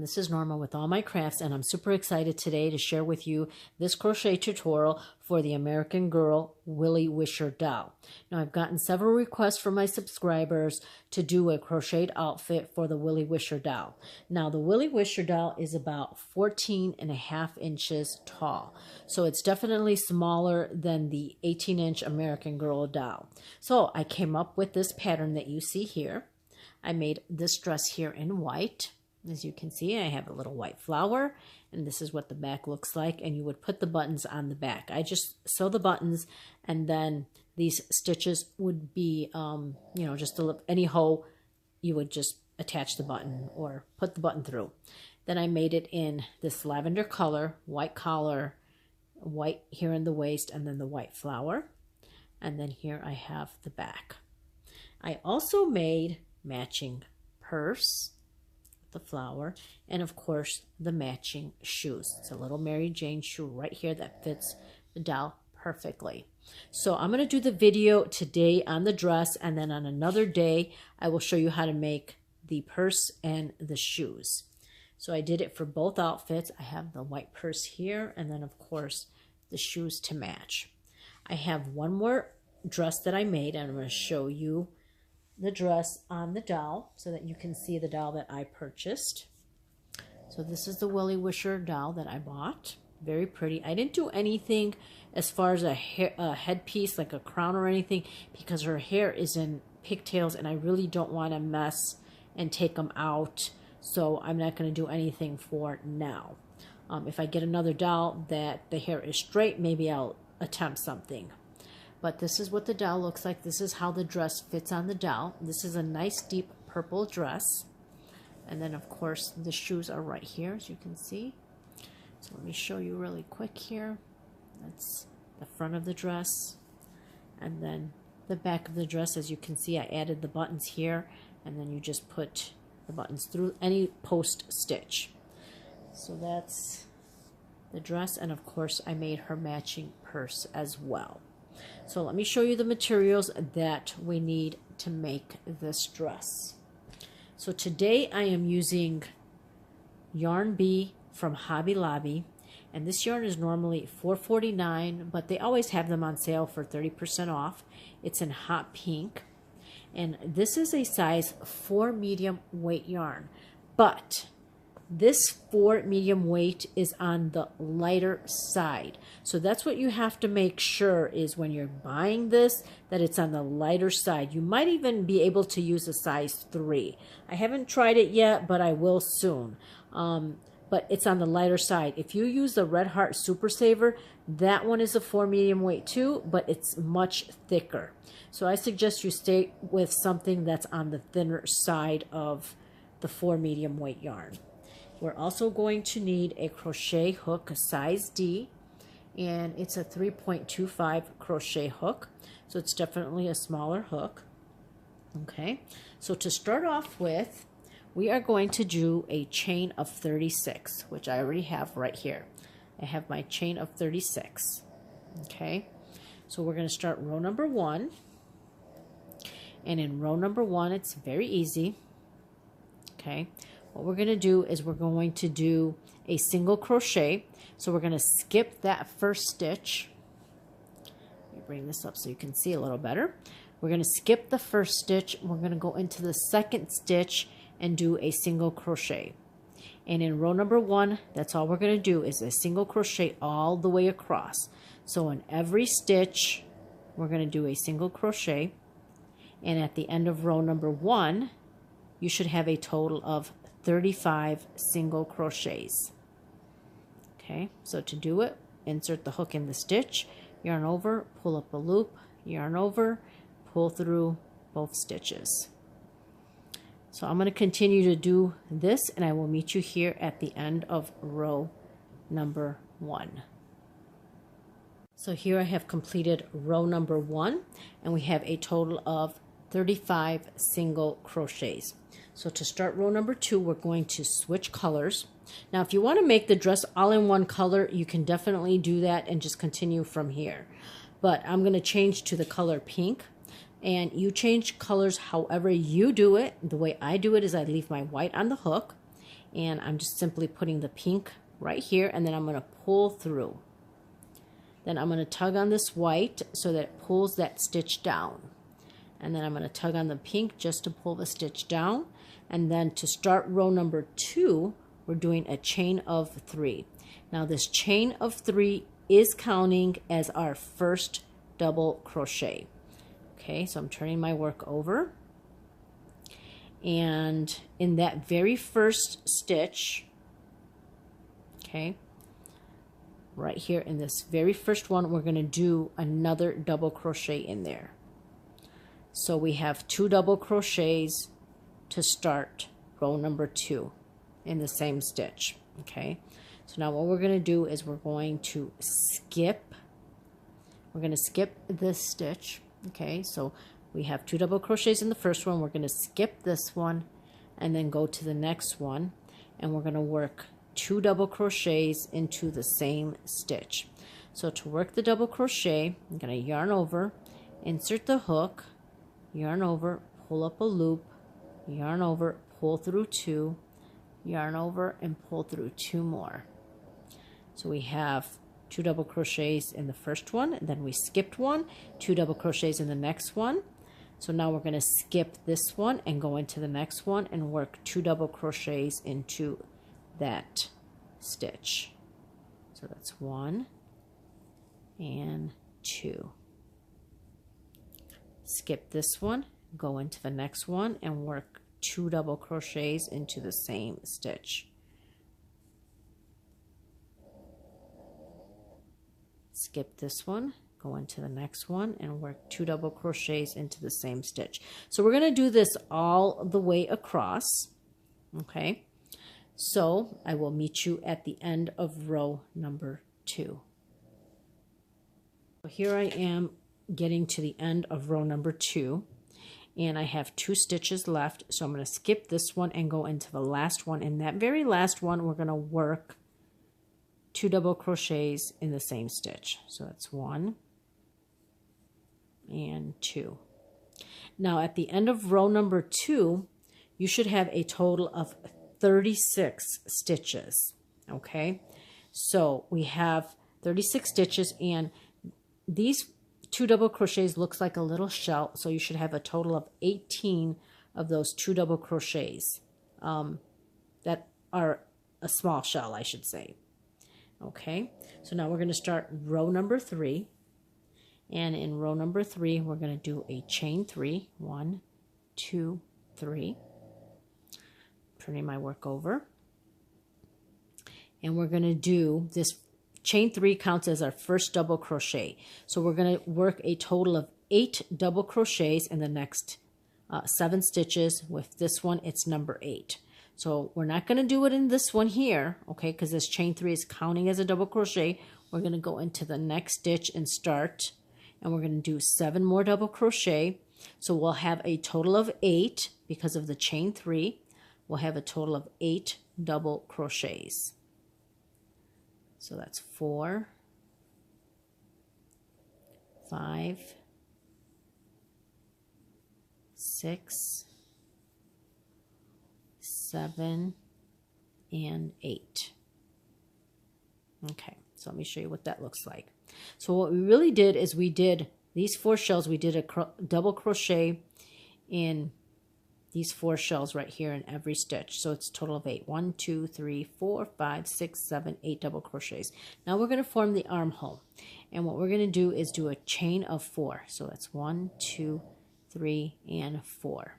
this is Norma with all my crafts, and I'm super excited today to share with you this crochet tutorial for the American Girl Willie Wisher doll. Now, I've gotten several requests from my subscribers to do a crocheted outfit for the Willie Wisher doll. Now, the Willie Wisher doll is about 14.5 inches tall, so it's definitely smaller than the 18-inch American Girl doll. So I came up with this pattern that you see here. I made this dress here in white. As you can see, I have a little white flower, and this is what the back looks like, and you would put the buttons on the back. I just sew the buttons, and then these stitches would be, just any hole, you would just attach the button or put the button through. Then I made it in this lavender color, white collar, white here in the waist, and then the white flower. And then here I have the back. I also made matching purse, the flower, and of course the matching shoes. It's a little Mary Jane shoe right here that fits the doll perfectly. So I'm going to do the video today on the dress, and then on another day I will show you how to make the purse and the shoes. So I did it for both outfits. I have the white purse here, and then of course the shoes to match. I have one more dress that I made, and I'm going to show you the dress on the doll so that you can see the doll that I purchased. So this is the Willie Wisher doll that I bought. Very pretty. I didn't do anything as far as a headpiece like a crown or anything because her hair is in pigtails and I really don't want to mess and take them out. So I'm not going to do anything for now. If I get another doll that the hair is straight, maybe I'll attempt something. But this is what the doll looks like. This is how the dress fits on the doll. This is a nice deep purple dress. And then of course the shoes are right here, as you can see. So let me show you really quick here. That's the front of the dress. And then the back of the dress, as you can see, I added the buttons here. And then you just put the buttons through any post stitch. So that's the dress. And of course I made her matching purse as well. So let me show you the materials that we need to make this dress. So today I am using Yarn Bee from Hobby Lobby, and this yarn is normally $4.49, but they always have them on sale for 30% off. It's in hot pink, and this is a size 4 medium weight yarn, but this 4 medium weight is on the lighter side. So that's what you have to make sure is when you're buying this, that it's on the lighter side. You might even be able to use a size 3. I haven't tried it yet, but I will soon. But it's on the lighter side. If you use the Red Heart Super Saver, that one is a 4 medium weight too, but it's much thicker. So I suggest you stay with something that's on the thinner side of the 4 medium weight yarn. We're also going to need a crochet hook size D, and it's a 3.25 crochet hook, so it's definitely a smaller hook. Okay, so to start off with, we are going to do a chain of 36, which I already have right here. I have my chain of 36. Okay, so we're going to start row number 1, and in row number 1 it's very easy. Okay, what we're going to do is we're going to do a single crochet. So we're going to skip that first stitch. Let me bring this up so you can see a little better. We're going to skip the first stitch. We're going to go into the second stitch and do a single crochet. And in row number 1, that's all we're going to do is a single crochet all the way across. So in every stitch, we're going to do a single crochet. And at the end of row number 1, you should have a total of 35 single crochets. Okay, so to do it, insert the hook in the stitch, yarn over, pull up a loop, yarn over, pull through both stitches. So I'm going to continue to do this, and I will meet you here at the end of row number 1. So here I have completed row number 1, and we have a total of 35 single crochets. So to start row number 2, we're going to switch colors. Now, if you want to make the dress all in one color, you can definitely do that and just continue from here. But I'm going to change to the color pink. And you change colors however you do it. The way I do it is I leave my white on the hook, and I'm just simply putting the pink right here, and then I'm going to pull through. Then I'm going to tug on this white so that it pulls that stitch down. And then I'm going to tug on the pink just to pull the stitch down. And then to start row number 2, we're doing a chain of 3. Now this chain of 3 is counting as our first double crochet. Okay, so I'm turning my work over. And in that very first stitch, okay, right here in this very first one, we're going to do another double crochet in there. So we have 2 double crochets to start row number 2 in the same stitch. Okay, so now what we're going to do is we're going to skip. We're going to skip this stitch. Okay, so we have 2 double crochets in the first one. We're going to skip this one and then go to the next one, and we're going to work 2 double crochets into the same stitch. So to work the double crochet, I'm going to yarn over, insert the hook, yarn over, pull up a loop, yarn over, pull through 2, yarn over, and pull through 2 more. So we have 2 double crochets in the first one, and then we skipped 1, 2 double crochets in the next one. So now we're going to skip this one and go into the next one and work 2 double crochets into that stitch. So that's 1 and 2. Skip this one, go into the next one and work 2 double crochets into the same stitch. Skip this one, go into the next one and work 2 double crochets into the same stitch. So we're going to do this all the way across. Okay, so I will meet you at the end of row number 2. So here I am getting to the end of row number 2, and I have 2 stitches left, so I'm going to skip this one and go into the last one. In that very last one, we're going to work 2 double crochets in the same stitch. So that's 1 and 2. Now at the end of row number 2, you should have a total of 36 stitches. Okay, so we have 36 stitches, and these 2 double crochets looks like a little shell, so you should have a total of 18 of those 2 double crochets that are a small shell, I should say. Okay, so now we're going to start row number 3, and in row number 3 we're going to do a chain 3, 1, 2, 3. Turning my work over, and we're going to do this. Chain 3 counts as our first double crochet, so we're going to work a total of 8 double crochets in the next 7 stitches. With this one, it's number 8. So we're not going to do it in this one here, okay, because this chain 3 is counting as a double crochet. We're going to go into the next stitch and start, and we're going to do 7 more double crochet. So we'll have a total of 8 because of the chain 3. We'll have a total of 8 double crochets. So that's 4, 5, 6, 7, and 8. Okay, so let me show you what that looks like. So what we really did is we did these 4 shells. We did a double crochet in these 4 shells right here in every stitch. So it's a total of 8. 1, 2, 3, 4, 5, 6, 7, 8 double crochets. Now we're going to form the armhole. And what we're going to do is do a chain of 4. So that's 1, 2, 3, and 4.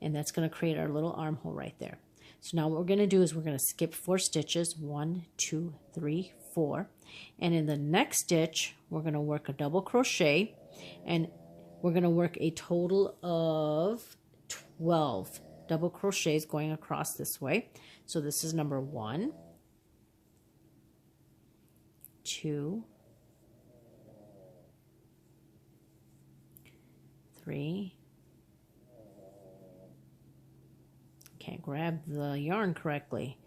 And that's going to create our little armhole right there. So now what we're going to do is we're going to skip 4 stitches. 1, 2, 3, 4. And in the next stitch, we're going to work a double crochet. And we're going to work a total of 12 double crochets going across this way. So this is number 1, 2, 3. Can't grab the yarn correctly.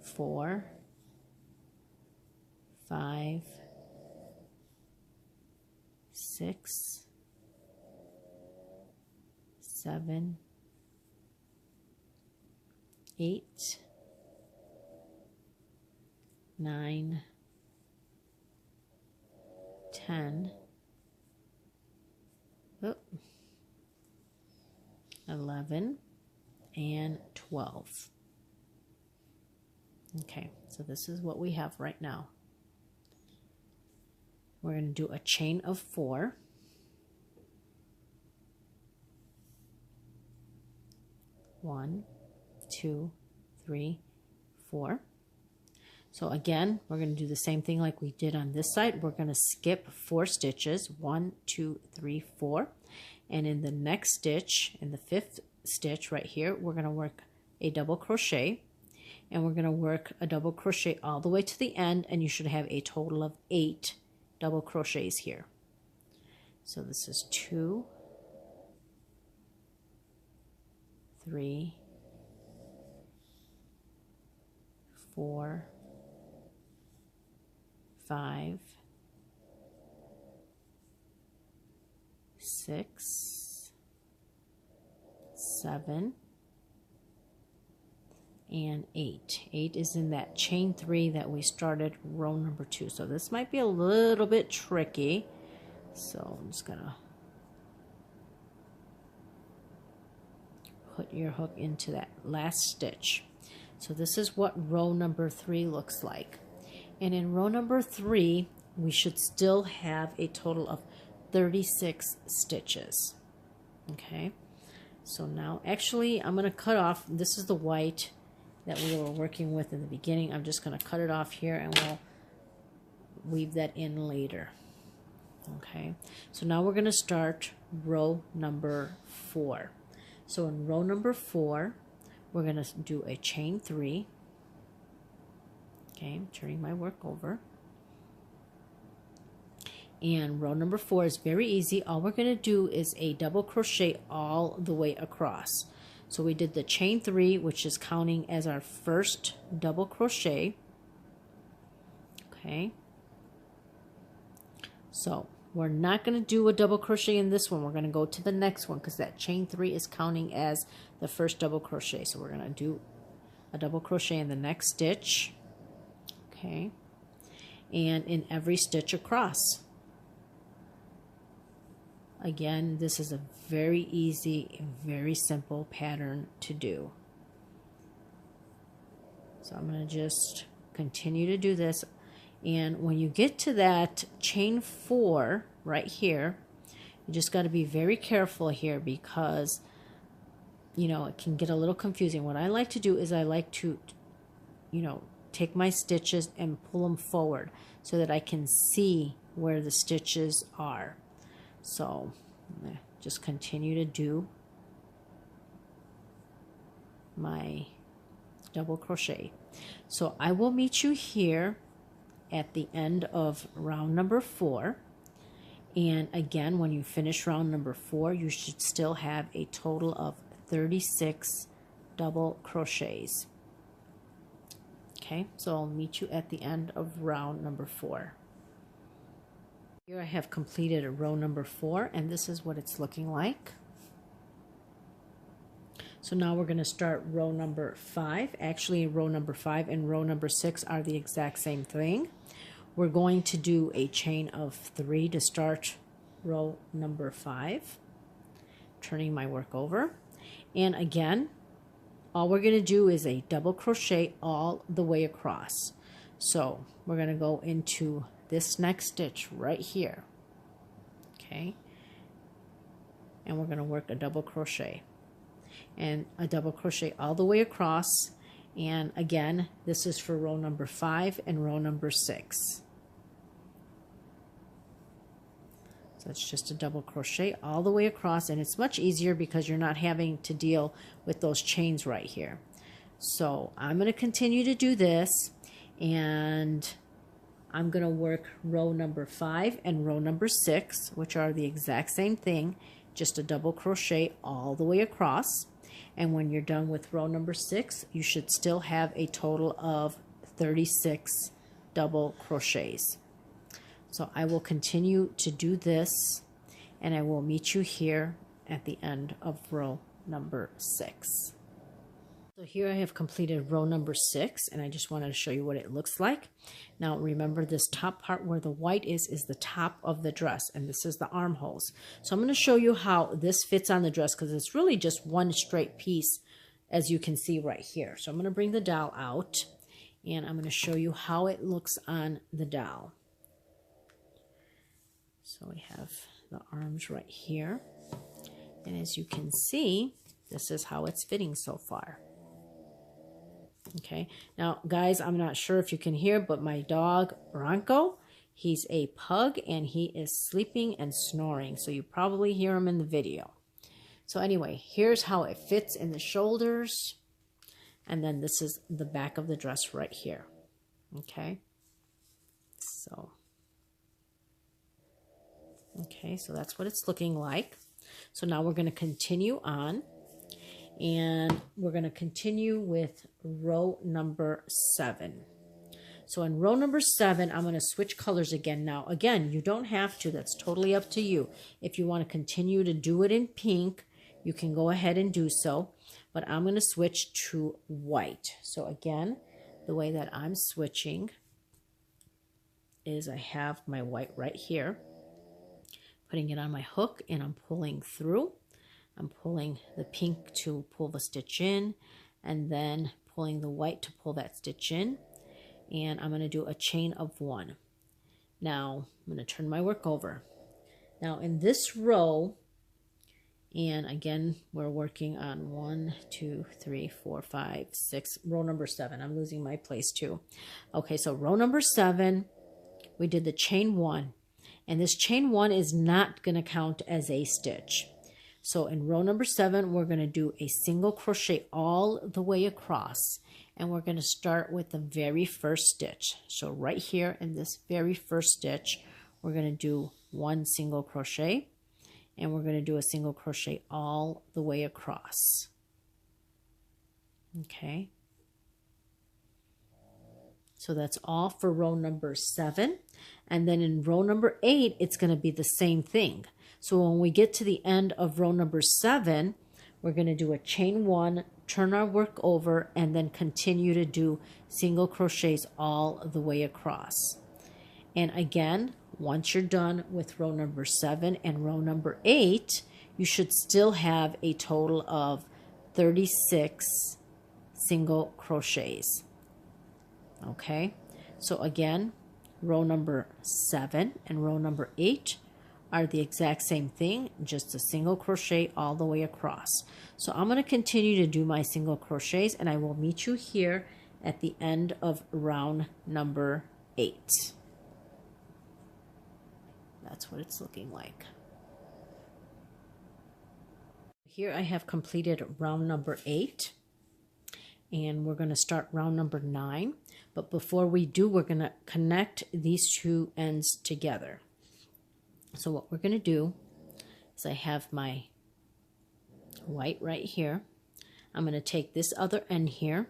4, 5, 6, 7, 8, 9, 10, 11, and 12. Okay, so this is what we have right now. We're going to do a chain of 4. 1, 2, 3, 4. So again, we're going to do the same thing like we did on this side. We're going to skip 4 stitches, 1, 2, 3, 4. And in the next stitch, in the 5th stitch right here, we're going to work a double crochet. And we're going to work a double crochet all the way to the end, and you should have a total of 8 double crochets here. So this is 2, 3, 4, 5, 6, 7, and 8. 8 is in that chain 3 that we started row number 2. So this might be a little bit tricky. So I'm just gonna put your hook into that last stitch. So this is what row number 3 looks like. And in row number 3, we should still have a total of 36 stitches. Okay, so now actually I'm going to cut off, this is the white that we were working with in the beginning. I'm just going to cut it off here and we'll weave that in later. Okay, so now we're going to start row number 4. So in row number 4, we're going to do a chain 3. Okay, I'm turning my work over. And row number 4 is very easy. All we're going to do is a double crochet all the way across. So we did the chain 3, which is counting as our first double crochet. Okay. So we're not going to do a double crochet in this one. We're going to go to the next one because that chain 3 is counting as the first double crochet. So we're going to do a double crochet in the next stitch. Okay. And in every stitch across. Again, this is a very easy, very simple pattern to do. So I'm going to just continue to do this. And when you get to that chain 4 right here, you just got to be very careful here because, you know, it can get a little confusing. What I like to do is I like to, you know, take my stitches and pull them forward so that I can see where the stitches are. So I'm going to just continue to do my double crochet. So I will meet you here at the end of round number 4. And again, when you finish round number 4, you should still have a total of 36 double crochets. Okay, so I'll meet you at the end of round number 4. Here I have completed row number 4, and this is what it's looking like. So now we're going to start row number 5. Actually, row number 5 and row number 6 are the exact same thing. We're going to do a chain of 3 to start row number 5. Turning my work over. And again, all we're going to do is a double crochet all the way across. So we're going to go into this next stitch right here. Okay. And we're going to work a double crochet. And a double crochet all the way across. And again, this is for row number 5 and row number 6. So it's just a double crochet all the way across, and it's much easier because you're not having to deal with those chains right here. So I'm going to continue to do this, and I'm going to work row number 5 and row number 6, which are the exact same thing, just a double crochet all the way across. And when you're done with row number 6, you should still have a total of 36 double crochets. So I will continue to do this, and I will meet you here at the end of row number 6. So here I have completed row number 6, and I just wanted to show you what it looks like. Now remember, this top part where the white is the top of the dress, and this is the armholes. So I'm going to show you how this fits on the dress, because it's really just one straight piece, as you can see right here. So I'm going to bring the dowel out, and I'm going to show you how it looks on the dowel. So we have the arms right here, and as you can see, this is how it's fitting so far. Okay, now guys, I'm not sure if you can hear, but my dog Bronco, he's a pug, and he is sleeping and snoring, so you probably hear him in the video. So anyway, here's how it fits in the shoulders, and then this is the back of the dress right here. Okay, so that's what it's looking like. So now we're going to continue on, and we're going to continue with row number 7. So in row number 7, I'm going to switch colors again. Now, again, you don't have to. That's totally up to you. If you want to continue to do it in pink, you can go ahead and do so. But I'm going to switch to white. So again, the way that I'm switching is I have my white right here, putting it on my hook, and I'm pulling through. I'm pulling the pink to pull the stitch in, and then pulling the white to pull that stitch in, and I'm going to do a chain of 1. Now I'm going to turn my work over. Now in this row, and again we're working on 1, 2, 3, 4, 5, 6, row number 7. I'm losing my place too. Okay, so row number 7, we did the chain 1, and this chain 1 is not going to count as a stitch. So in row number 7, we're going to do a single crochet all the way across, and we're going to start with the very first stitch. So right here in this very first stitch, we're going to do 1 single crochet, and we're going to do a single crochet all the way across. Okay. So that's all for row number 7. And then in row number 8, it's going to be the same thing. So when we get to the end of row number 7, we're going to do a chain 1, turn our work over, and then continue to do single crochets all the way across. And again, once you're done with row number 7 and row number 8, you should still have a total of 36 single crochets. Okay, so again, row number 7 and row number 8 are the exact same thing, just a single crochet all the way across. So I'm going to continue to do my single crochets, and I will meet you here at the end of round number 8. That's what it's looking like. Here I have completed round number 8, and we're going to start round number 9. But before we do, we're going to connect these two ends together. So what we're going to do is I have my white right here. I'm going to take this other end here,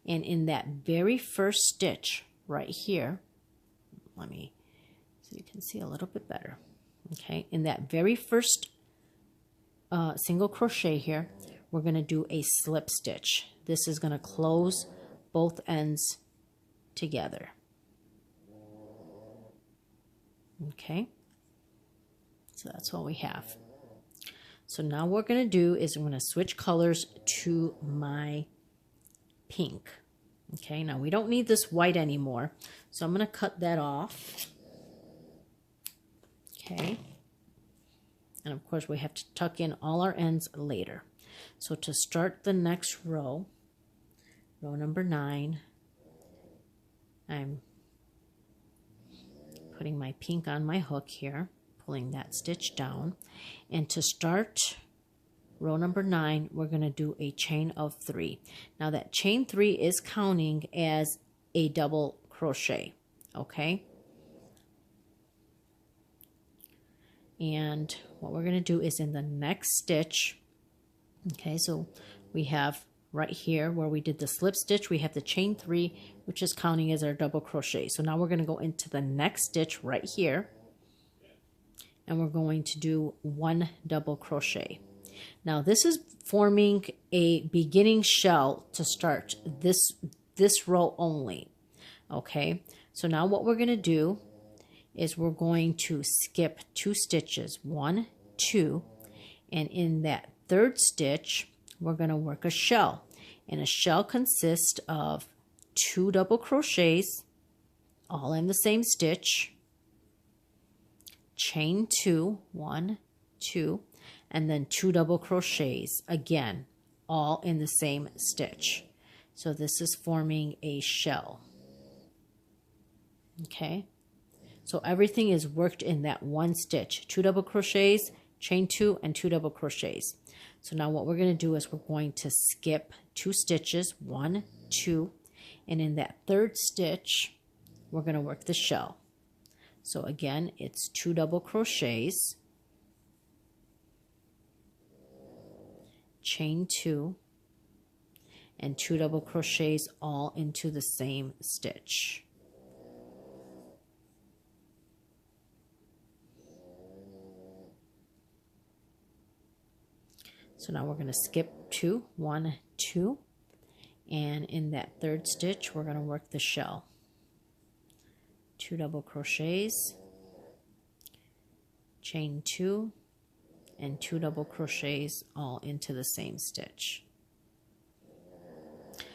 and in that very first stitch right here, let me, so you can see a little bit better. Okay, in that very first single crochet here, we're going to do a slip stitch. This is going to close both ends together. Okay, so that's what we have. So now what we're going to do is I'm going to switch colors to my pink. Okay, now we don't need this white anymore, so I'm going to cut that off. Okay, and of course we have to tuck in all our ends later. So to start the next row, row number 9, I'm putting my pink on my hook here, pulling that stitch down, and to start row number 9, we're going to do a chain of 3. Now that chain 3 is counting as a double crochet, okay? And what we're going to do is in the next stitch, okay, so we have right here where we did the slip stitch, we have the chain 3, which is counting as our double crochet. So now we're going to go into the next stitch right here, and we're going to do 1 double crochet. Now this is forming a beginning shell to start this row only. Okay, so now what we're going to do is we're going to skip 2 stitches, 1, 2, and in that 3rd stitch we're going to work a shell, and a shell consists of 2 double crochets all in the same stitch, chain 2, 1, 2, and then 2 double crochets again all in the same stitch. So this is forming a shell. Okay, so everything is worked in that 1 stitch, 2 double crochets, chain 2, and 2 double crochets. So now what we're going to do is we're going to skip 2 stitches, 1, 2, and in that 3rd stitch we're going to work the shell. So again, it's 2 double crochets, chain 2, and 2 double crochets all into the same stitch. So now we're going to skip 2, 1, 2, and in that 3rd stitch we're going to work the shell. 2 double crochets, chain 2, and 2 double crochets all into the same stitch.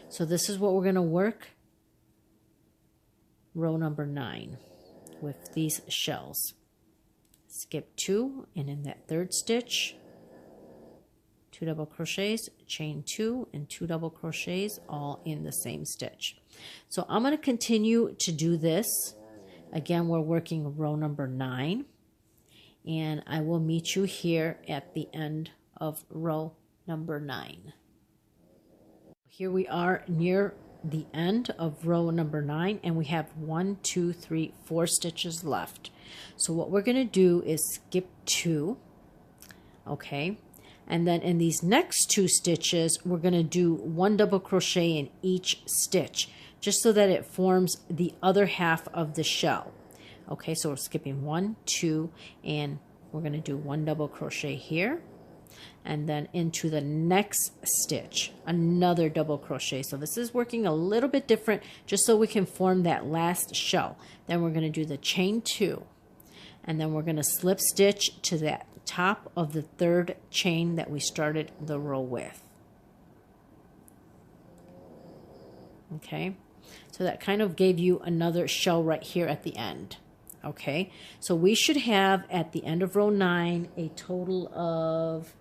So this is what we're going to work row number 9 with these shells. Skip 2, and in that 3rd stitch 2 double crochets, chain 2, and 2 double crochets all in the same stitch. So I'm going to continue to do this. Again, we're working row number 9, and I will meet you here at the end of row number 9. Here we are near the end of row number 9, and we have 1, 2, 3, 4 stitches left. So what we're going to do is skip 2, okay? And then in these next 2 stitches, we're going to do 1 double crochet in each stitch, just so that it forms the other half of the shell. Okay, so we're skipping 1, 2, and we're going to do 1 double crochet here, and then into the next stitch, another double crochet. So this is working a little bit different, just so we can form that last shell. Then we're going to do the chain 2, and then we're going to slip stitch to that top of the 3rd chain that we started the row with. Okay, so that kind of gave you another shell right here at the end. Okay, so we should have at the end of row 9 a total of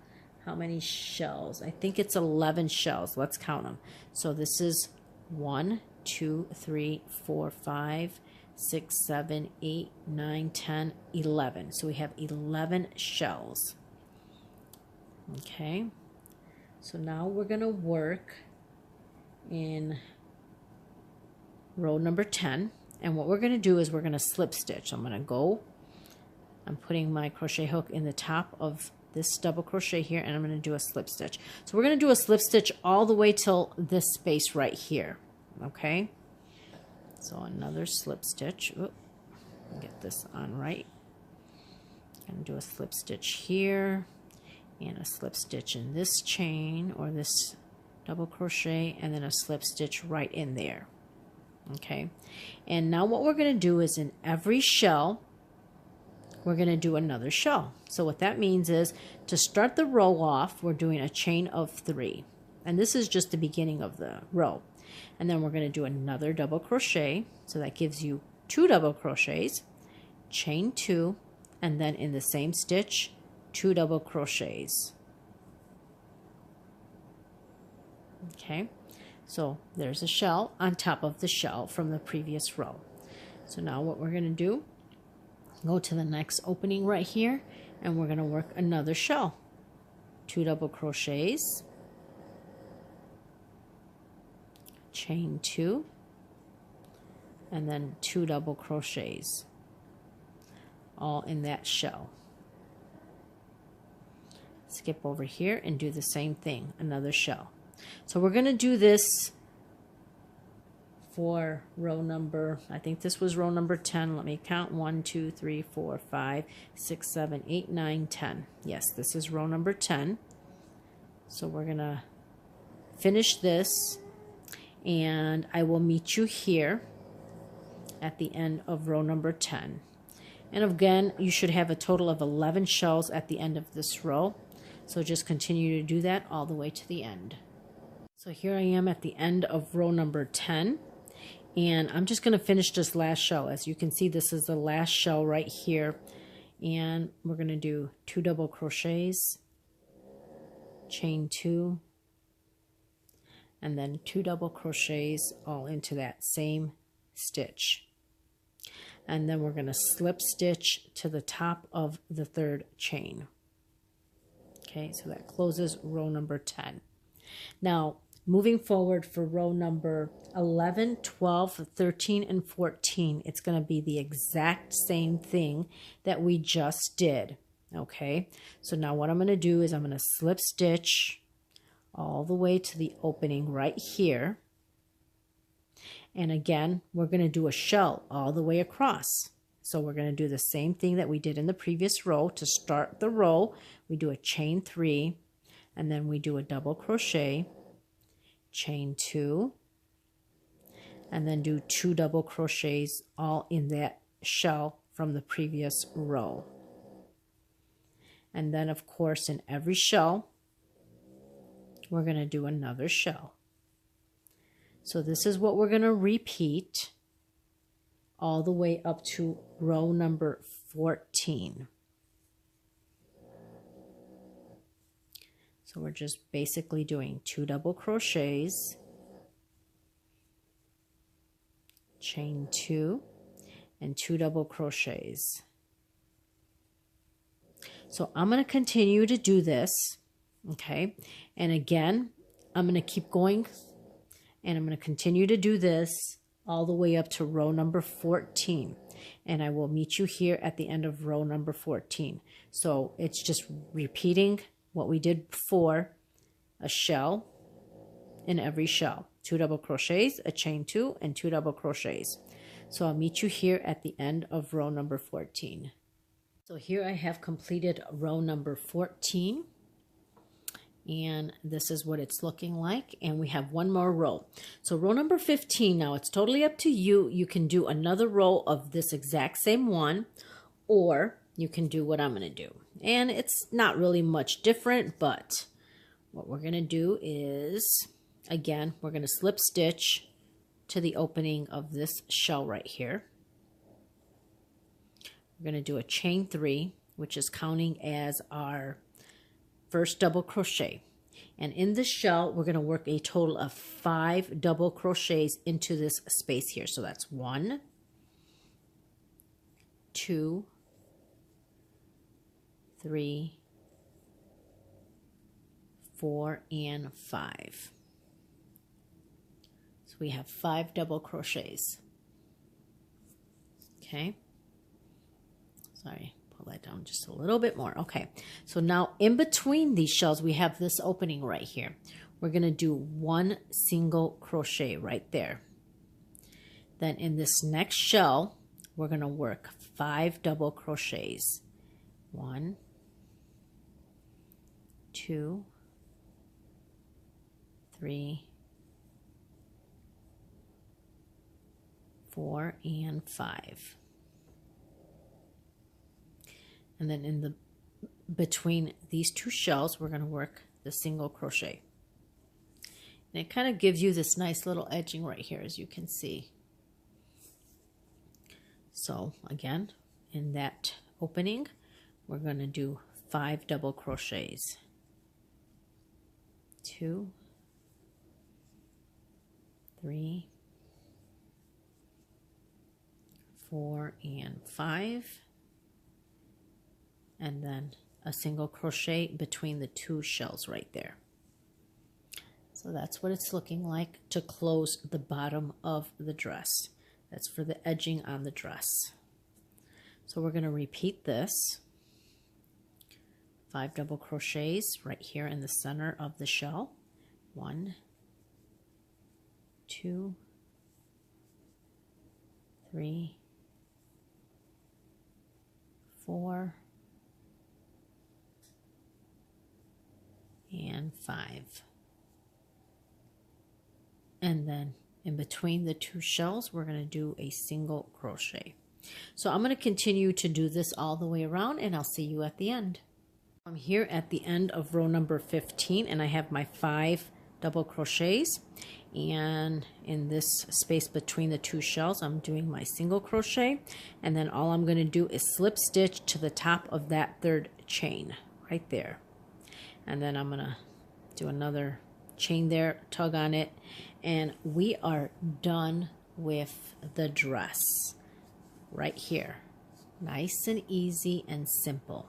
how many shells? I think it's 11 shells. Let's count them. So this is 1, 2, 3, 4, 5, 6, 7, 8, 9, 10, 11. So we have 11 shells. Okay, so now we're going to work in row number 10, and what we're going to do is we're going to slip stitch. I'm putting my crochet hook in the top of this double crochet here, and I'm going to do a slip stitch. So we're going to do a slip stitch all the way till this space right here. Okay, so another slip stitch. Oop, get this on right. I'm going to do a slip stitch here and a slip stitch in this chain or this double crochet, and then a slip stitch right in there. Okay, and now what we're going to do is in every shell we're going to do another shell. So what that means is to start the row off, we're doing a chain of 3, and this is just the beginning of the row. And then we're going to do another double crochet, so that gives you 2 double crochets, chain 2, and then in the same stitch 2 double crochets. Okay, so there's a shell on top of the shell from the previous row. So now what we're going to do, go to the next opening right here, and we're going to work another shell. 2 double crochets, chain 2, and then 2 double crochets all in that shell. Skip over here and do the same thing, another shell. So we're going to do this for row number, I think this was row number 10. Let me count. 1, 2, 3, 4, 5, 6, 7, 8, 9, 10. Yes, this is row number 10. So we're gonna finish this, and I will meet you here at the end of row number 10. And again, you should have a total of 11 shells at the end of this row. So just continue to do that all the way to the end. So here I am at the end of row number 10. And I'm just going to finish this last shell. As you can see, this is the last shell right here. And we're going to do 2 double crochets, chain 2, and then 2 double crochets all into that same stitch. And then we're going to slip stitch to the top of the 3rd chain. Okay, so that closes row number 10. Now, moving forward for row number 11, 12, 13, and 14, it's going to be the exact same thing that we just did. Okay, so now what I'm going to do is I'm going to slip stitch all the way to the opening right here. And again, we're going to do a shell all the way across. So we're going to do the same thing that we did in the previous row. To start the row, we do a chain 3, and then we do a double crochet, chain 2, and then do 2 double crochets all in that shell from the previous row. And then, of course, in every shell, we're going to do another shell. So this is what we're going to repeat all the way up to row number 14. So we're just basically doing 2 double crochets, chain 2, and 2 double crochets. So I'm going to continue to do this, okay? And again, I'm going to keep going, and I'm going to continue to do this all the way up to row number 14. And I will meet you here at the end of row number 14. So it's just repeating what we did before, a shell in every shell. 2 double crochets, a chain 2, and 2 double crochets. So I'll meet you here at the end of row number 14. So here I have completed row number 14. And this is what it's looking like, and we have one more row. So row number 15, now it's totally up to you. You can do another row of this exact same one, or you can do what I'm going to do. And it's not really much different, but what we're going to do is, again, we're going to slip stitch to the opening of this shell right here. We're going to do a chain 3, which is counting as our first double crochet. And in this shell, we're going to work a total of 5 double crochets into this space here. So that's 1, 2, 3, 4, and 5. So we have 5 double crochets. Okay. Sorry. Pull that down just a little bit more. Okay, so now in between these shells, we have this opening right here. We're going to do 1 single crochet right there. Then in this next shell, we're going to work 5 double crochets. 1, 2, 3, 4, and 5. And then in the between these 2 shells, we're going to work the single crochet. And it kind of gives you this nice little edging right here, as you can see. So again, in that opening, we're going to do 5 double crochets. 2, 3, 4, and 5. And then a single crochet between the 2 shells right there. So that's what it's looking like to close the bottom of the dress. That's for the edging on the dress. So we're going to repeat this. 5 double crochets right here in the center of the shell. 1, 2, 3, 4, and 5. And then in between the two shells, we're going to do a single crochet. So I'm going to continue to do this all the way around, and I'll see you at the end. I'm here at the end of row number 15, and I have my 5 double crochets, and in this space between the two shells I'm doing my single crochet, and then all I'm going to do is slip stitch to the top of that 3rd chain right there, and then I'm going to do another chain there, tug on it, and we are done with the dress right here. Nice and easy and simple.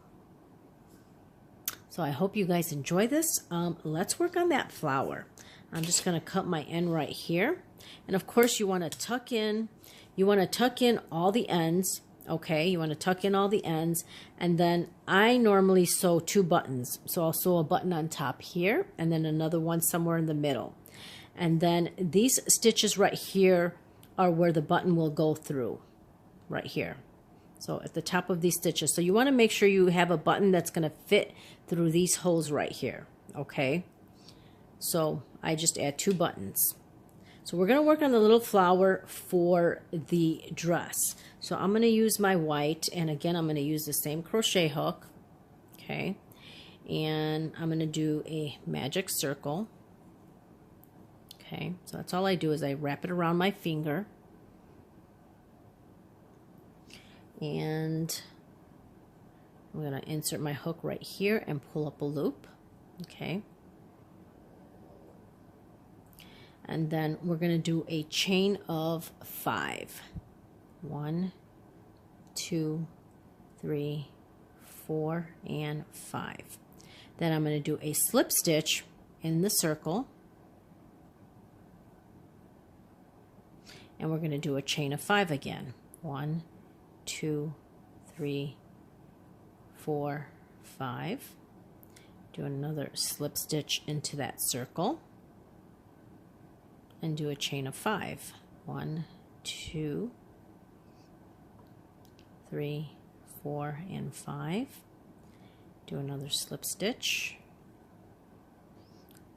So I hope you guys enjoy this. Let's work on that flower. I'm just going to cut my end right here. And of course you want to tuck in. You want to tuck in all the ends. Okay, you want to tuck in all the ends. And then I normally sew 2 buttons. So I'll sew a button on top here and then another one somewhere in the middle. And then these stitches right here are where the button will go through. Right here. So at the top of these stitches. So you want to make sure you have a button that's going to fit through these holes right here. Okay. So I just add 2 buttons. So we're going to work on the little flower for the dress. So I'm going to use my white, and again I'm going to use the same crochet hook. Okay. And I'm going to do a magic circle. Okay. So that's all I do is I wrap it around my finger. And I'm going to insert my hook right here and pull up a loop. Okay. And then we're going to do a chain of 5. 1, 2, 3, 4, and 5. Then I'm going to do a slip stitch in the circle. And we're going to do a chain of 5 again. 1, 2, 3, 4, 5. Do another slip stitch into that circle and do a chain of 5. 1, 2, 3, 4, and 5. Do another slip stitch,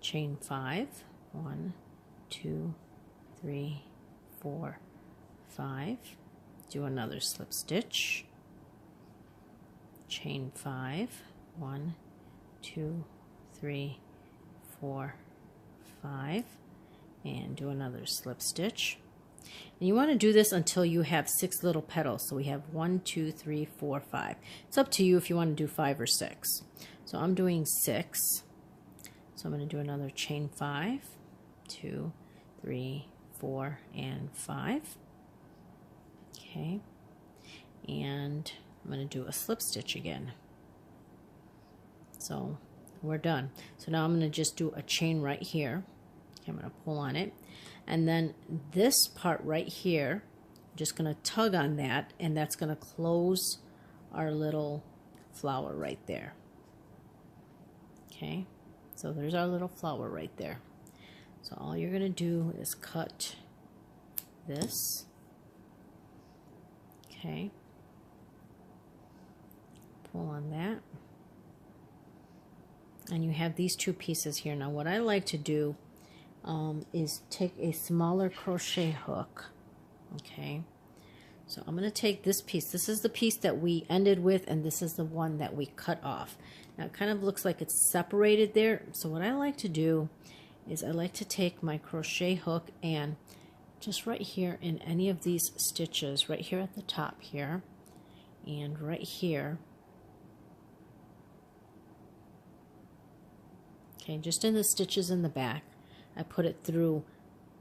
chain 5. 1, 2, 3, 4, 5. Do another slip stitch, chain 5. 1, 2, 3, 4, 5, and do another slip stitch. And you want to do this until you have 6 little petals. So we have 1, 2, 3, 4, 5. It's up to you if you want to do 5 or 6. So I'm doing 6. So I'm going to do another chain 5, 2, 3, 4, and 5. Okay, and I'm going to do a slip stitch again. So we're done. So now I'm going to just do a chain right here. Okay, I'm going to pull on it, and then this part right here, I'm just going to tug on that, and that's going to close our little flower right there. Okay, so there's our little flower right there. So all you're going to do is cut this. Okay, pull on that, and you have these 2 pieces here. Now what I like to do is take a smaller crochet hook. Okay, so I'm going to take this piece. This is the piece that we ended with, and this is the one that we cut off. Now it kind of looks like it's separated there, so what I like to do is I like to take my crochet hook and just right here in any of these stitches, right here at the top here, and right here, okay, just in the stitches in the back, I put it through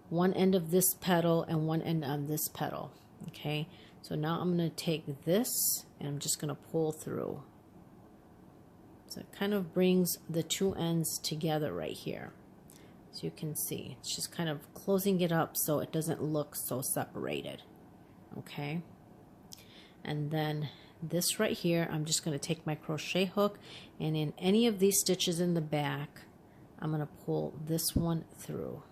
one end of this petal and one end of this petal. Okay, so now I'm going to take this and I'm just going to pull through. So it kind of brings the 2 ends together right here. So you can see, it's just kind of closing it up so it doesn't look so separated. Okay, and then this right here, I'm just going to take my crochet hook, and in any of these stitches in the back, I'm going to pull this one through.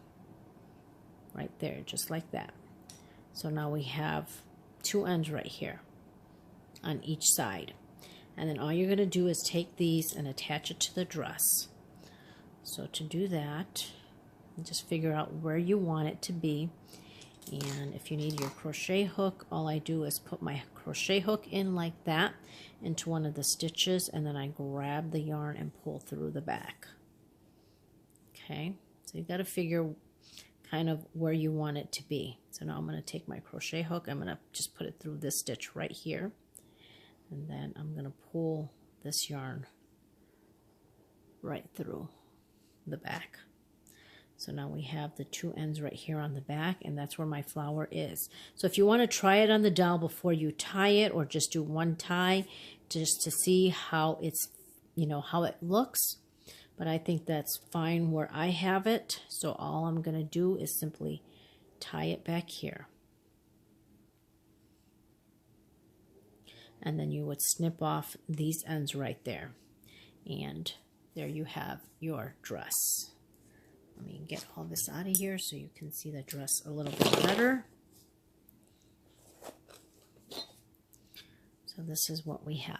Right there, just like that. So now we have 2 ends right here on each side. And then all you're going to do is take these and attach it to the dress. So to do that, just figure out where you want it to be. And if you need your crochet hook, all I do is put my crochet hook in like that into one of the stitches, and then I grab the yarn and pull through the back. Okay, so you got to figure kind of where you want it to be. So now I'm going to take my crochet hook, I'm going to just put it through this stitch right here, and then I'm going to pull this yarn right through the back. So now we have the two ends right here on the back, and that's where my flower is. So if you want to try it on the dowel before you tie it, or just do one tie just to see how it's, you know, how it looks. But I think that's fine where I have it. So all I'm going to do is simply tie it back here. And then you would snip off these ends right there. And there you have your dress. Let me get all this out of here so you can see the dress a little bit better. So this is what we have.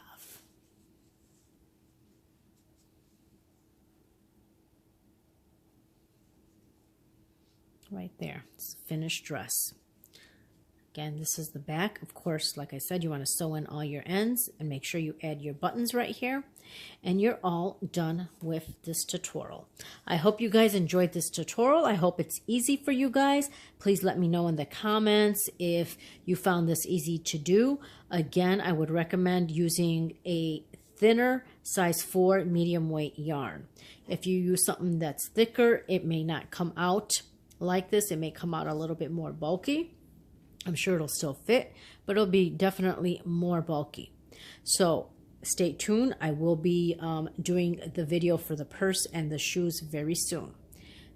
Right there, it's a finished dress. Again, this is the back. Of course, like I said, you want to sew in all your ends and make sure you add your buttons right here. And you're all done with this tutorial. I hope you guys enjoyed this tutorial. I hope it's easy for you guys. Please let me know in the comments if you found this easy to do. Again, I would recommend using a thinner size 4 medium weight yarn. If you use something that's thicker, it may not come out like this. It may come out a little bit more bulky. I'm sure it'll still fit, but it'll be definitely more bulky. So stay tuned. I will be doing the video for the purse and the shoes very soon.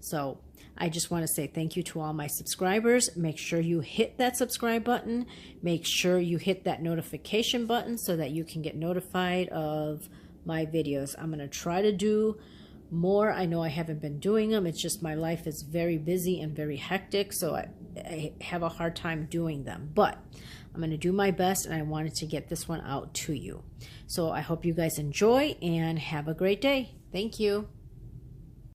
So I just want to say thank you to all my subscribers. Make sure you hit that subscribe button. Make sure you hit that notification button so that you can get notified of my videos. I'm going to try to do more. I know I haven't been doing them. It's just my life is very busy and very hectic, so I have a hard time doing them. But I'm going to do my best, and I wanted to get this one out to you. So I hope you guys enjoy and have a great day. Thank you.